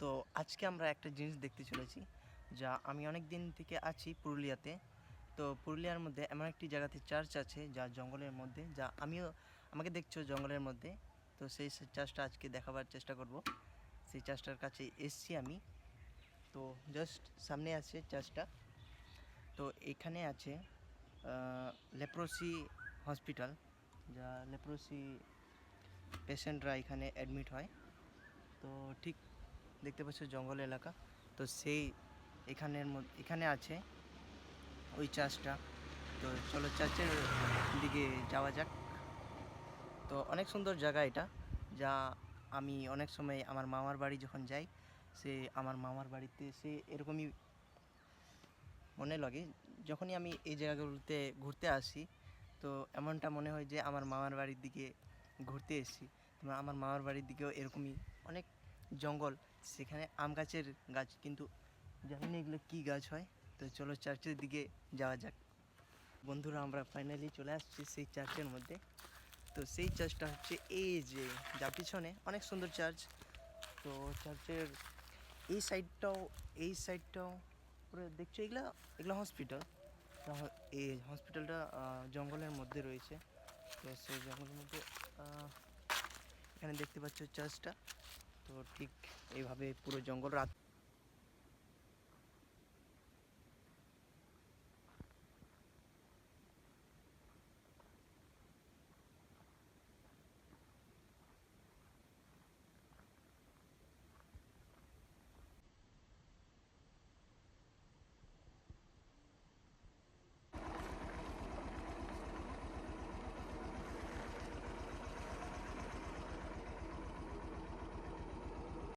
তো আজকে আমরা একটা জিনিস দেখতে চলেছি, যা আমি অনেক দিন থেকে আছি পুরুলিয়াতে। তো পুরুলিয়ার মধ্যে এমন একটি জায়গাতে চার্চ আছে যা জঙ্গলের মধ্যে, যা আমাকে দেখছো জঙ্গলের মধ্যে। তো সেই চার্চটা আজকে দেখাবার চেষ্টা করব। সেই চার্চটার কাছে এসছি আমি। তো জাস্ট সামনে আছে চার্চটা। তো এখানে আছে লেপ্রোসি হসপিটাল, যা লেপ্রোসি পেশেন্টরা এখানে অ্যাডমিট হয়। তো ঠিক দেখতে পাচ্ছ জঙ্গল এলাকা। তো সেই এখানে আছে ওই চার্চটা। তো চলো চার্চের দিকে যাওয়া যাক। তো অনেক সুন্দর জায়গা এটা, যা আমি অনেক সময় আমার মামার বাড়ি যখন যাই, আমার মামার বাড়িতে এরকমই মনে লাগে। যখনই আমি এই জায়গাগুলোতে ঘুরতে আসি, তো এমনটা মনে হয় যে আমার মামার বাড়ির দিকে ঘুরতে এসেছি। তোমার আমার মামার বাড়ির দিকেও এরকমই অনেক জঙ্গল, সেখানে আম গাছের গাছ, কিন্তু জানি না এগুলো কী গাছ হয়। তো চলো চার্চের দিকে যাওয়া যাক। বন্ধুরা, আমরা ফাইনালি চলে আসছি সেই চার্চের মধ্যে। তো সেই চার্চটা হচ্ছে এই যে, যার পিছনে অনেক সুন্দর চার্চ। তো চার্চের এই সাইডটাও পুরো দেখছো, এগুলো হসপিটাল। এই হসপিটালটা জঙ্গলের মধ্যে রয়েছে। তো সেই জঙ্গলের মধ্যে এখানে দেখতে পাচ্ছ চার্চটা। তো ঠিক এইভাবে পুরো জঙ্গল রাত